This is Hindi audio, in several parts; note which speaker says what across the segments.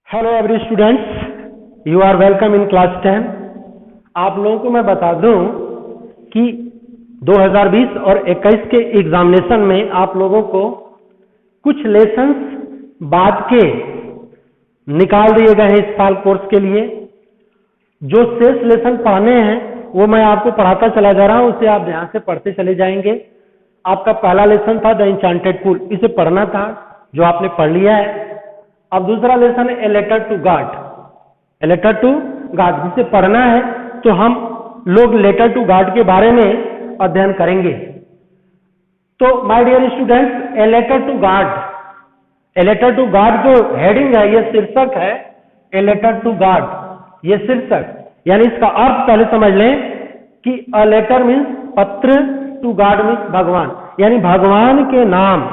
Speaker 1: Hello every students, you are welcome in class 10। आप लोगों को मैं बता दूं कि 2020 और 21 के एग्जामिनेशन में आप लोगों को कुछ लेसन्स बाद के निकाल दिए गए हैं इस साल कोर्स के लिए। जो शेष लेसन पढ़ने हैं वो मैं आपको पढ़ाता चला जा रहा हूं, उसे आप ध्यान से पढ़ते चले जाएंगे। आपका पहला लेसन था द इंचांटेड पूल, इसे पढ़ना था जो आपने पढ़ लिया है। अब दूसरा लेसन है a letter to God, a letter to God, जिसे पढ़ना है तो हम लोग लेटर टू गॉड के बारे में अध्ययन करेंगे। तो my dear students, a letter to God, a letter to God जो हेडिंग है, ये शीर्षक है। ए लेटर टू गॉड, ये शीर्षक, यानी इसका अर्थ पहले समझ लें कि अ लेटर मीन्स पत्र, टू गॉड मीन्स भगवान, यानी भगवान के नाम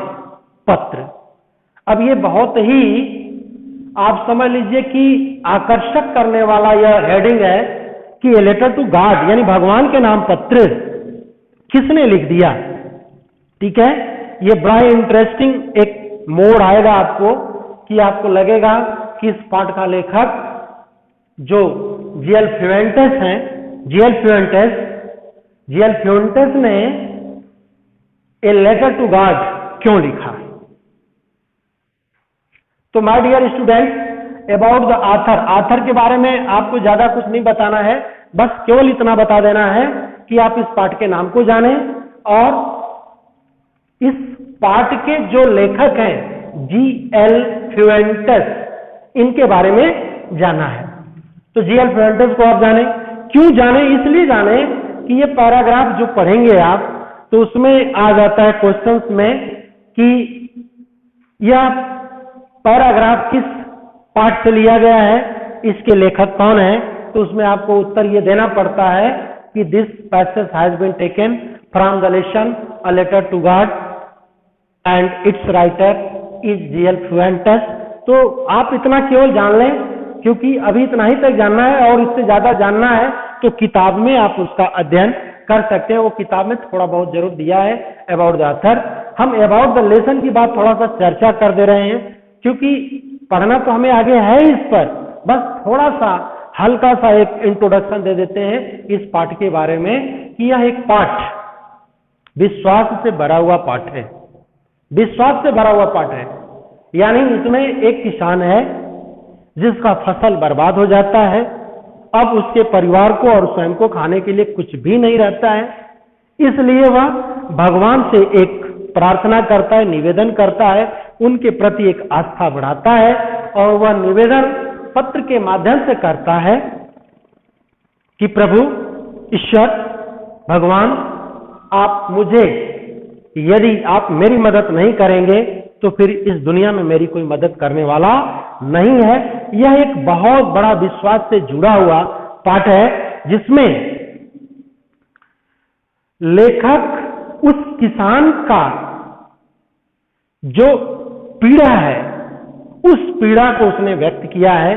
Speaker 1: पत्र। अब ये बहुत ही आप समझ लीजिए कि आकर्षक करने वाला यह हेडिंग है कि ए लेटर टू गॉड यानी भगवान के नाम पत्र किसने लिख दिया। ठीक है, ये बड़ा इंटरेस्टिंग एक मोड आएगा आपको कि आपको लगेगा कि इस पाठ का लेखक जो जीएल फ्यूएंटेस हैं, जीएल फ्यूएंटेस ने ए लेटर टू गॉड क्यों लिखा। तो my dear students, about the author के बारे में आपको ज्यादा कुछ नहीं बताना है, बस केवल इतना बता देना है कि आप इस पाठ के नाम को जानें और इस पाठ के जो लेखक हैं जीएल फ्यूएंटेस, इनके बारे में जानना है। तो जीएल फ्यूएंटेस को आप जानें। क्यों जानें? इसलिए जानें कि ये पैराग्राफ जो पढ़ेंगे आप तो उसमें आ जाता है क्वेश्चंस में कि यह पैराग्राफ किस पाठ से लिया गया है, इसके लेखक कौन है। तो उसमें आपको उत्तर ये देना पड़ता है कि this passage has been taken from the lesson a letter to God and its writer is G L Fuentes. तो आप इतना केवल जान लें, क्योंकि अभी इतना ही तक जानना है और इससे ज्यादा जानना है तो किताब में आप उसका अध्ययन कर सकते हैं। वो किताब में थोड़ा बहुत जरूर दिया है अबाउट द ऑथर। हम अबाउट द लेसन की बात थोड़ा सा चर्चा कर दे रहे हैं, क्योंकि पढ़ना तो हमें आगे है इस पर, बस थोड़ा सा हल्का सा एक इंट्रोडक्शन दे देते हैं इस पाठ के बारे में कि यह एक पाठ विश्वास से भरा हुआ पाठ है। विश्वास से भरा हुआ पाठ है, यानी इसमें एक किसान है जिसका फसल बर्बाद हो जाता है। अब उसके परिवार को और स्वयं को खाने के लिए कुछ भी नहीं रहता है, इसलिए वह भगवान से एक प्रार्थना करता है, निवेदन करता है, उनके प्रति एक आस्था बढ़ाता है और वह निवेदन पत्र के माध्यम से करता है कि प्रभु ईश्वर भगवान, आप मुझे, यदि आप मेरी मदद नहीं करेंगे तो फिर इस दुनिया में मेरी कोई मदद करने वाला नहीं है। यह एक बहुत बड़ा विश्वास से जुड़ा हुआ पाठ है जिसमें लेखक उस किसान का जो पीड़ा है, उस पीड़ा को उसने व्यक्त किया है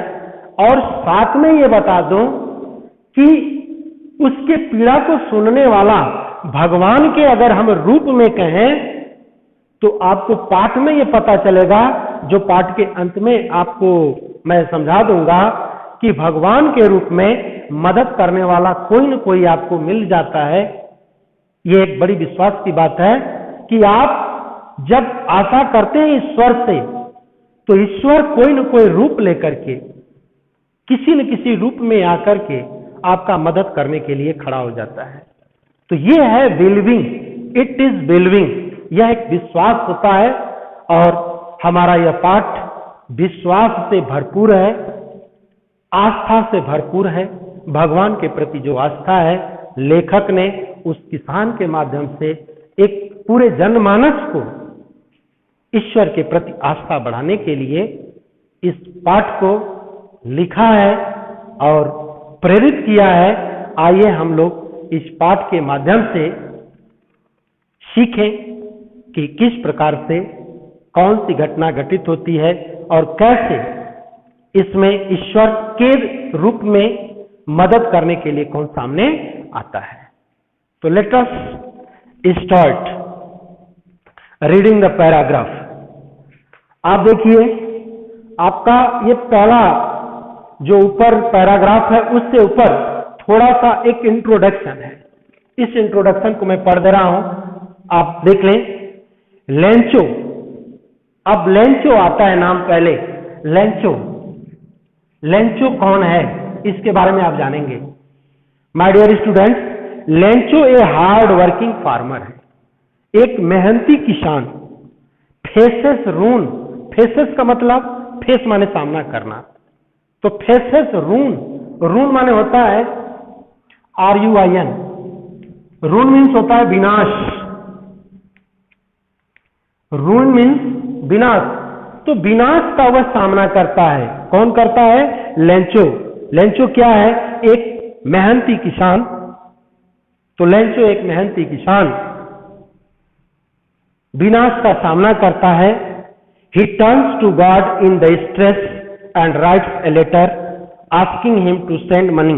Speaker 1: और साथ में ये बता दूं कि उसके पीड़ा को सुनने वाला भगवान के अगर हम रूप में कहें तो आपको पाठ में ये पता चलेगा, जो पाठ के अंत में आपको मैं समझा दूंगा कि भगवान के रूप में मदद करने वाला कोई न कोई आपको मिल जाता है। ये एक बड़ी विश्वास की बात है कि आप जब आशा करते हैं ईश्वर से तो ईश्वर कोई न कोई रूप लेकर के, किसी न किसी रूप में आकर के आपका मदद करने के लिए खड़ा हो जाता है। तो ये है बिलीविंग, इट इज बिलीविंग, यह एक विश्वास होता है। और हमारा यह पाठ विश्वास से भरपूर है, आस्था से भरपूर है। भगवान के प्रति जो आस्था है, लेखक ने उस किसान के माध्यम से एक पूरे जनमानस को ईश्वर के प्रति आस्था बढ़ाने के लिए इस पाठ को लिखा है और प्रेरित किया है। आइए हम लोग इस पाठ के माध्यम से सीखें कि किस प्रकार से कौन सी घटना घटित होती है और कैसे इसमें ईश्वर के रूप में मदद करने के लिए कौन सामने आता है। तो let us start reading the paragraph. आप देखिए, आपका ये पहला जो ऊपर पैराग्राफ है उससे ऊपर थोड़ा सा एक इंट्रोडक्शन है। इस इंट्रोडक्शन को मैं पढ़ दे रहा हूं, आप देख लें। लेंचो, अब लेंचो आता है नाम पहले। लेंचो, लेंचो कौन है इसके बारे में आप जानेंगे। My dear students, Lencho a hard working farmer है, एक मेहनती किसान। फेसेस रून, फेसेस का मतलब फेस माने सामना करना, तो फेसेस रून, रून माने होता है RUIN, रून मीन्स होता है विनाश, रून मीन्स विनाश, तो विनाश का वह सामना करता है। कौन करता है? लेंचो। लेंचो क्या है? एक मेहनती किसान। तो लेंचो एक मेहनती किसान विनाश का सामना करता है। He turns to God in the distress and writes a letter asking him to send money.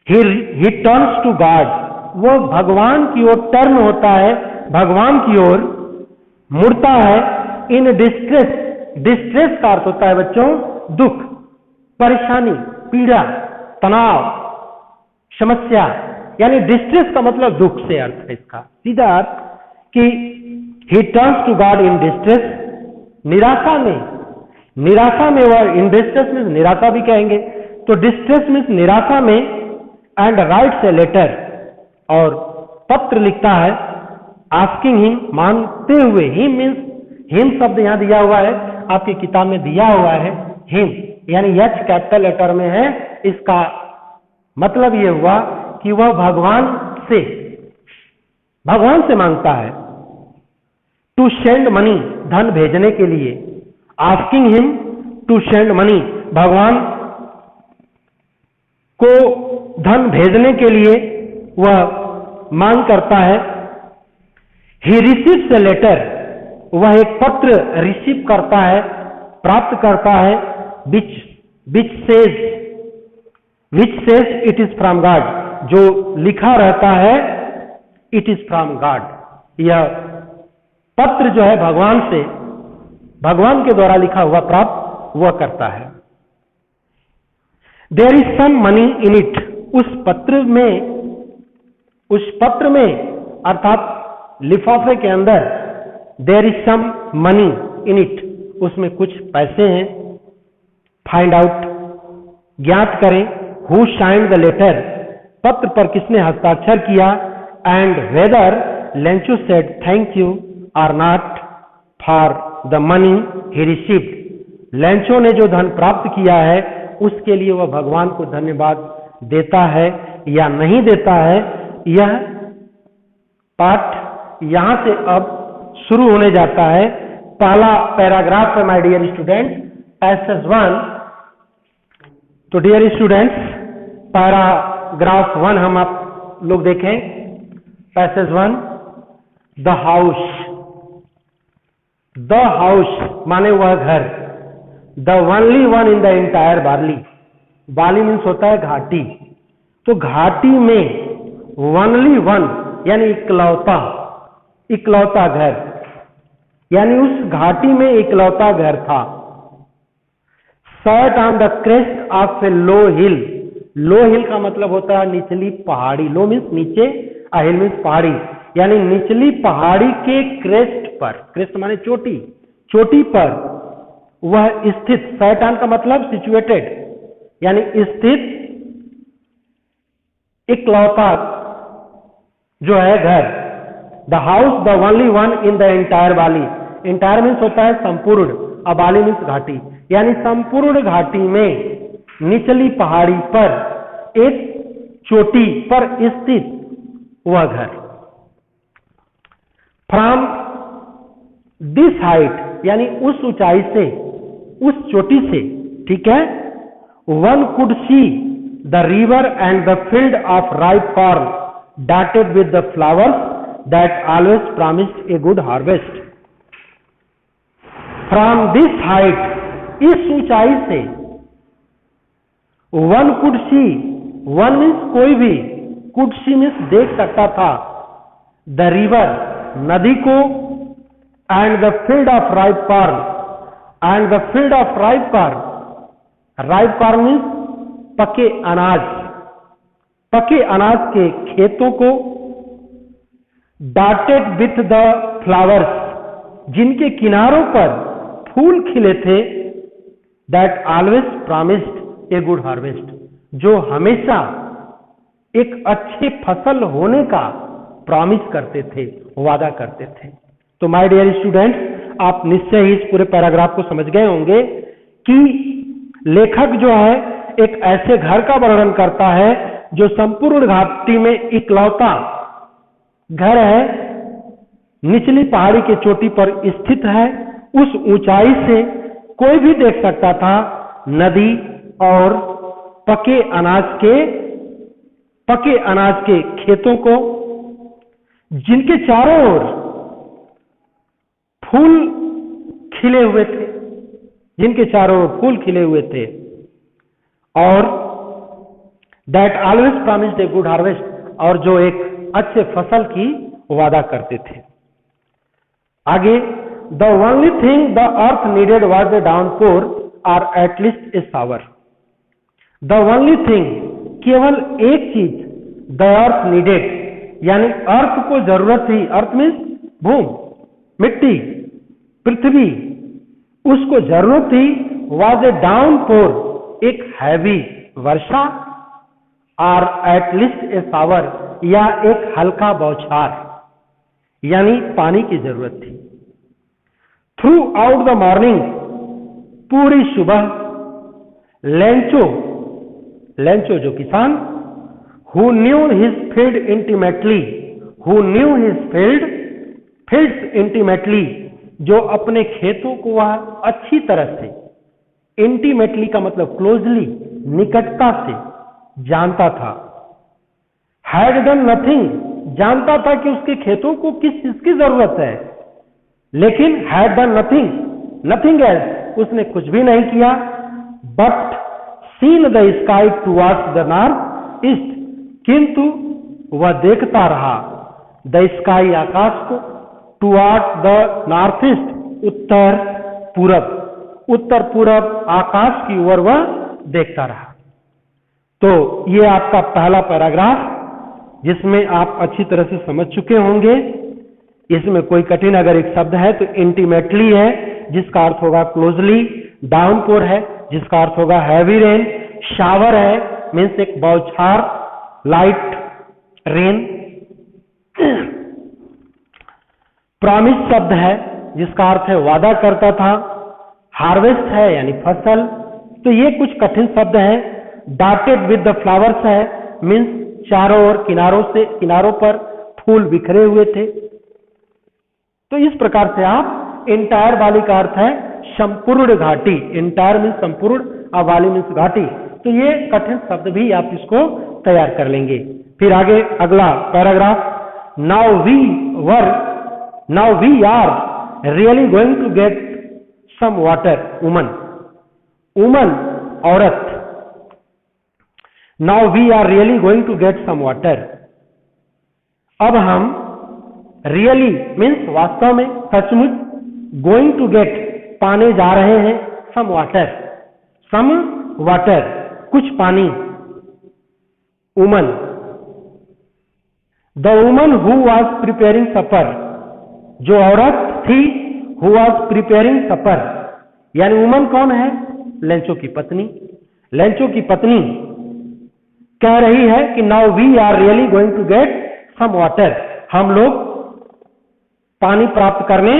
Speaker 1: He turns to God, वो भगवान की ओर टर्न होता है, भगवान की ओर मुड़ता है। इन डिस्ट्रेस, डिस्ट्रेस का अर्थ होता है बच्चों दुख, परेशानी, पीड़ा, तनाव, समस्या, यानी डिस्ट्रेस का मतलब दुख से अर्थ है इसका सीधा अर्थ कि he turns to God in distress, निराशा में, निराशा में वह, इन डिस्ट्रेस में निराशा भी कहेंगे, तो डिस्ट्रेस में निराशा में, एंड राइट्स ए लेटर, और पत्र लिखता है, आस्किंग हिम, मांगते हुए, हिम मीन्स, हिम शब्द यहां दिया हुआ है आपकी किताब में दिया हुआ है हिम, यानी H कैपिटल लेटर में है। इसका मतलब यह हुआ कि वह भगवान से मांगता है। टू सेंड मनी, धन भेजने के लिए। Asking him to send money, भगवान को धन भेजने के लिए वह मांग करता है। ही रिसीव्स ए लेटर, वह एक पत्र रिसीव करता है, प्राप्त करता है। Which says it is from God, जो लिखा रहता है इट इज फ्रॉम गॉड। यह पत्र जो है भगवान से, भगवान के द्वारा लिखा हुआ प्राप्त वह करता है। There is some money in it, उस पत्र में अर्थात लिफाफे के अंदर there is some money in it, उसमें कुछ पैसे हैं। फाइंड आउट, ज्ञात करें, हु साइंड द लेटर, पत्र पर किसने हस्ताक्षर किया। And whether Lencho said thank you or not for the money he received, Lencho ने जो धन प्राप्त किया है उसके लिए वह भगवान को धन्यवाद देता है या नहीं देता है। यह पाठ यहां से अब शुरू होने जाता है। पहला पैराग्राफ है माय डियर स्टूडेंट, पैसेज 1। तो डियर स्टूडेंट्स, पैराग्राफ 1 हम आप लोग देखें। Passage 1, the house, the house माने वह घर, the only one in the entire Bali, Bali means होता है घाटी, तो घाटी में ओनली वन यानी इकलौता, इकलौता घर, यानी उस घाटी में इकलौता घर था। Sat on the crest of a low hill, low hill का मतलब होता है निचली पहाड़ी, लो मीन्स नीचे, हिल मीन्स पहाड़ी, यानी निचली पहाड़ी के क्रेस्ट पर, क्रेस्ट माने चोटी, चोटी पर वह स्थित, सैट ऑन का मतलब सिचुएटेड, यानी स्थित इकलौता जो है घर। The house the only one in the entire Bali, entire means होता है संपूर्ण, और बाली मीन्स घाटी, यानी संपूर्ण घाटी में निचली पहाड़ी पर एक चोटी पर स्थित वह घर। फ्रॉम दिस हाइट यानी उस ऊंचाई से, उस चोटी से, ठीक है, one could see the river and the field of ripe corn dotted with the flowers that always promised a good harvest. From this height, इस ऊंचाई से, one could see, one means कोई भी, could see means देख सकता था, the river नदी को, and the field of ripe corn and the field of ripe corn, ripe corn means पके अनाज, पके अनाज के खेतों को डाटेड विथ द फ्लावर्स, जिनके किनारों पर फूल खिले थे, that always promised a good harvest, जो हमेशा एक अच्छे फसल होने का प्रॉमिस करते थे, वादा करते थे। तो माय डियर स्टूडेंट्स, आप निश्चय ही इस पूरे पैराग्राफ को समझ गए होंगे कि लेखक जो है एक ऐसे घर का वर्णन करता है जो संपूर्ण घाटी में इकलौता घर है, निचली पहाड़ी के चोटी पर स्थित है। उस ऊंचाई से कोई भी देख सकता था नदी और पके अनाज के खेतों को, जिनके चारों ओर फूल खिले हुए थे, जिनके चारों ओर फूल खिले हुए थे, और that always promised a good harvest, और जो एक अच्छे फसल की वादा करते थे। आगे, the only thing the earth needed was a downpour और at least a shower. The only thing, केवल एक चीज, द अर्थ नीडेड, यानी अर्थ को जरूरत थी, अर्थ मीन्स भूमि, मिट्टी, पृथ्वी, उसको जरूरत थी, वाज ए डाउनपोर, एक हैवी वर्षा, और एटलीस्ट ए शावर, या एक हल्का बौछार, यानी पानी की जरूरत थी। थ्रू आउट द मॉर्निंग, पूरी सुबह, लेंचो जो किसान, who knew his field intimately, who knew his fields intimately, जो अपने खेतों को वह अच्छी तरह से, इंटीमेटली का मतलब क्लोजली, निकटता से जानता था। हैड डन नथिंग, जानता था कि उसके खेतों को किस चीज की जरूरत है, लेकिन हैड डन नथिंग एल्स, उसने कुछ भी नहीं किया, but seen the sky towards the north east, किंतु वह देखता रहा द स्काई, आकाश को, टुवर्ड्स द नॉर्थ ईस्ट, उत्तर पूरब आकाश की ओर वह देखता रहा। तो ये आपका पहला पैराग्राफ, जिसमें आप अच्छी तरह से समझ चुके होंगे। इसमें कोई कठिन अगर एक शब्द है तो इंटीमेटली है, जिसका अर्थ होगा क्लोजली, डाउनपोर है जिसका अर्थ होगा हैवी रेन, शावर है मीन्स एक बौछार, लाइट रेन, प्रॉमिस शब्द है जिसका अर्थ है वादा करता था, हार्वेस्ट है यानी फसल। तो ये कुछ कठिन शब्द हैं। डाटेड विद द फ्लावर्स है मीन्स चारों ओर किनारों पर फूल बिखरे हुए थे। तो इस प्रकार से आप इंटायर वाली का अर्थ है संपूर्ण घाटी, इंटायर मीन्स संपूर्ण और वाली मीन्स घाटी। तो ये कठिन शब्द भी आप इसको तैयार कर लेंगे। फिर आगे अगला paragraph, now we are really going to get some water, woman औरत, now we are really going to get some water, अब हम रियली मीन्स वास्तव में, सचमुच, गोइंग टू गेट पाने जा रहे हैं, सम वाटर कुछ पानी, woman, the woman who was preparing supper, जो औरत थी हु वॉज प्रिपेयरिंग सपर, यानी वुमन कौन है? लेंचो की पत्नी। लेंचो की पत्नी कह रही है कि now we are really going to get some water, हम लोग पानी प्राप्त करने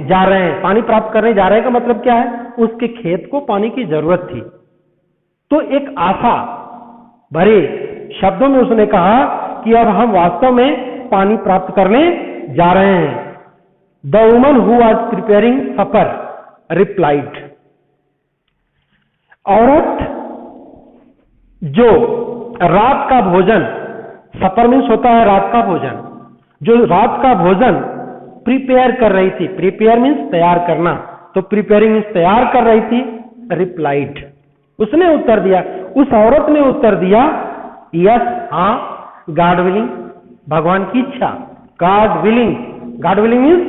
Speaker 1: जा रहे हैं। पानी प्राप्त करने जा रहे हैं का मतलब क्या है? उसके खेत को पानी की जरूरत थी। तो एक आशा भरे शब्दों में उसने कहा कि अब हम वास्तव में पानी प्राप्त करने जा रहे हैं। The woman who was preparing supper replied, औरत जो रात का भोजन, सपर मीन्स होता है रात का भोजन, जो रात का भोजन प्रिपेयर कर रही थी, प्रिपेयर मीन्स तैयार करना, तो प्रिपेयरिंग मीन्स तैयार कर रही थी, रिप्लाइड उसने उत्तर दिया, उस औरत ने उत्तर दिया, यस हाँ, गॉड विलिंग भगवान की इच्छा, गॉड विलिंग मीन्स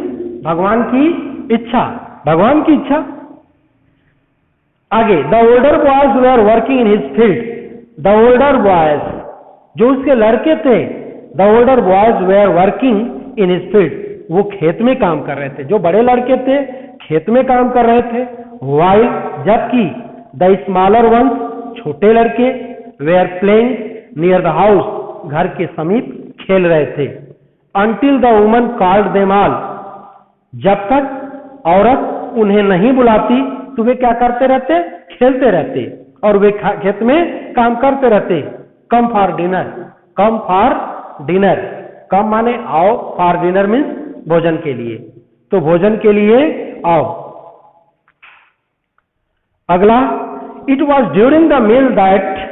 Speaker 1: भगवान की इच्छा, भगवान की इच्छा। आगे, the older boys where working in his field, the older boys, जो उसके लड़के थे, the older boys where working in his field, वो खेत में काम कर रहे थे, जो बड़े लड़के थे खेत में काम कर रहे थे, वाइल, जबकि द स्मॉलर वंस, छोटे लड़के, were playing near the house, घर के समीप खेल रहे थे, until the woman called them all, जब तक औरत उन्हें नहीं बुलाती तो वे क्या करते रहते, खेलते रहते और वे खेत में काम करते रहते। Come for dinner, come for dinner, come माने आओ, फॉर डिनर मीन्स भोजन के लिए, तो भोजन के लिए आओ। अगला, it was during the meal that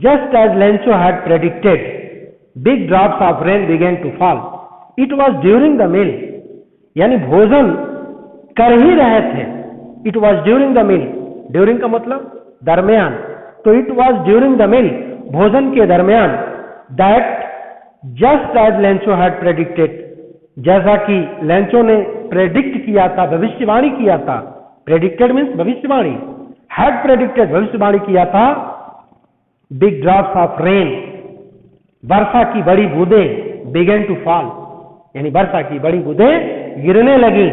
Speaker 1: just as Lencho had predicted big drops of rain began to fall. It was during the meal, यानी भोजन कर ही रहे थे, it was during the meal, during का मतलब दरमियान, तो it was during the meal, भोजन के दरमियान, that just as Lencho had predicted, जैसा कि लेंचो ने प्रेडिक्ट किया था, भविष्यवाणी किया था, प्रेडिक्टेड मीन्स भविष्यवाणी, हैड प्रेडिक्टेड भविष्यवाणी किया था, बिग ड्रॉप्स ऑफ रेन, वर्षा की बड़ी बूंदें, बिगेन टू फॉल, यानी वर्षा की बड़ी बूंदें गिरने लगी,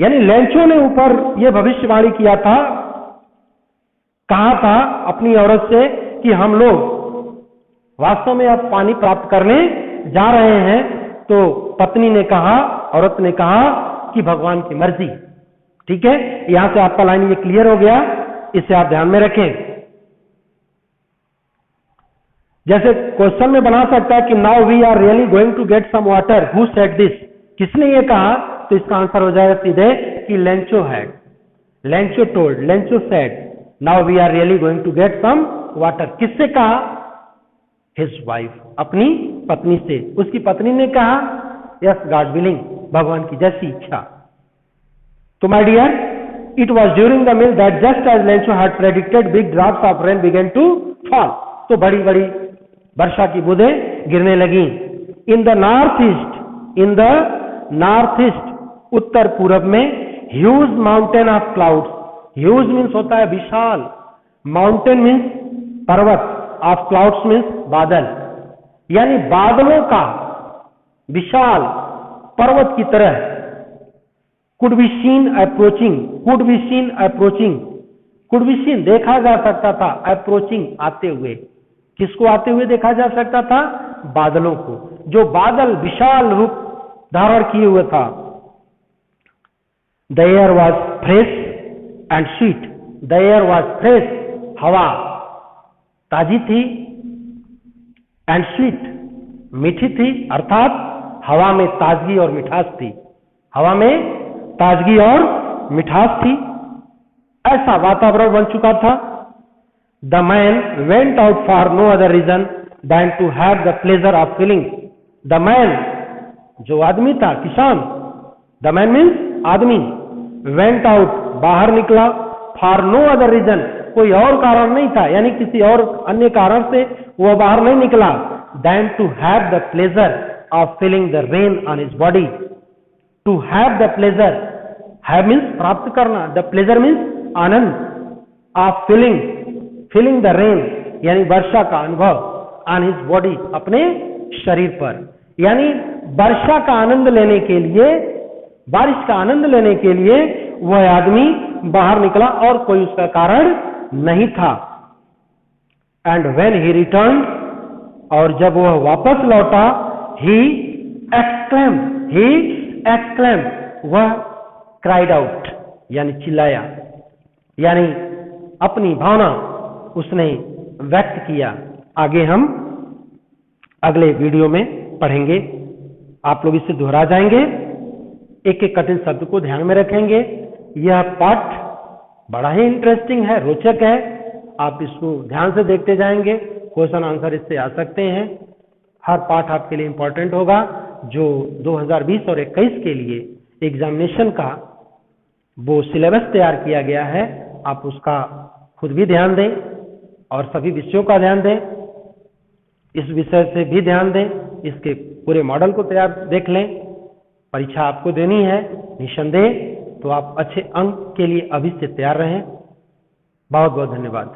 Speaker 1: यानी लेंचो ने ऊपर यह भविष्यवाणी किया था, कहा था अपनी औरत से कि हम लोग वास्तव में अब पानी प्राप्त करने जा रहे हैं, तो पत्नी ने कहा, औरत ने कहा कि भगवान की मर्जी। ठीक है, यहां से आपका लाइन ये क्लियर हो गया, इसे आप ध्यान में रखें। जैसे क्वेश्चन में बना सकता है कि now we are really going to get some water, who said this, किसने ये कहा, तो इसका आंसर हो जाएगा सीधे कि Lencho had, Lencho told, Lencho said, now we are really going to get some water, किससे कहा, हिज वाइफ, अपनी पत्नी से, उसकी पत्नी ने कहा, यस गॉड विलिंग, भगवान की जैसी इच्छा। तो my dear, it was during the meal that just as Lencho had predicted big drops of rain began to fall, तो बड़ी बड़ी वर्षा की बूंदें गिरने लगी। In the north east, in the north east, उत्तर पूरब में, huge mountain of clouds, huge means होता है विशाल, माउंटेन मीन्स पर्वत, ऑफ क्लाउड्स मीन्स बादल, यानी बादलों का विशाल पर्वत की तरह, could be seen approaching, could be seen approaching, could be scene देखा जा सकता था, अप्रोचिंग आते हुए, किसको आते हुए देखा जा सकता था, बादलों को, जो बादल विशाल रूप धारण किए हुए था। The air was fresh and sweet, the air was fresh, हवा ताजी थी, एंड स्वीट, मीठी थी, अर्थात हवा में ताजगी और मिठास थी, हवा में ताजगी और मिठास थी, ऐसा वातावरण बन चुका था। The man went out for no other reason than to have the pleasure of feeling, the man, जो आदमी था, किसान, द मैन मीन्स आदमी, वेंट आउट, बाहर निकला, फॉर नो अदर रीजन, कोई और कारण नहीं था, यानी किसी और अन्य कारण से वह बाहर नहीं निकला, than to have the pleasure of feeling the rain on his body, to have the pleasure, have means प्राप्त करना, द प्लेजर मीन्स आनंद, of feeling, feeling the rain, यानी वर्षा का अनुभव, ऑन हिज बॉडी, अपने शरीर पर, यानी वर्षा का आनंद लेने के लिए, बारिश का आनंद लेने के लिए वह आदमी बाहर निकला और कोई उसका कारण नहीं था। एंड व्हेन ही रिटर्न, और जब वह वापस लौटा, ही एक्सक्लेम, ही एक्सक्लेम, वह क्राइड आउट, यानी चिल्लाया, यानी अपनी भावना उसने व्यक्त किया। आगे हम अगले वीडियो में पढ़ेंगे, आप लोग इसे दोहरा जाएंगे, एक एक कठिन शब्द को ध्यान में रखेंगे। यह पाठ बड़ा ही इंटरेस्टिंग है, रोचक है, आप इसको ध्यान से देखते जाएंगे, क्वेश्चन आंसर इससे आ सकते हैं। हर पाठ आपके लिए इंपॉर्टेंट होगा। जो 2020 और 21 के लिए एग्जामिनेशन का वो सिलेबस तैयार किया गया है, आप उसका खुद भी ध्यान दें और सभी विषयों का ध्यान दें, इस विषय से भी ध्यान दें, इसके पूरे मॉडल को तैयार देख लें। परीक्षा आपको देनी है निसंदेह, तो आप अच्छे अंक के लिए अभी से तैयार रहें। बहुत बहुत धन्यवाद।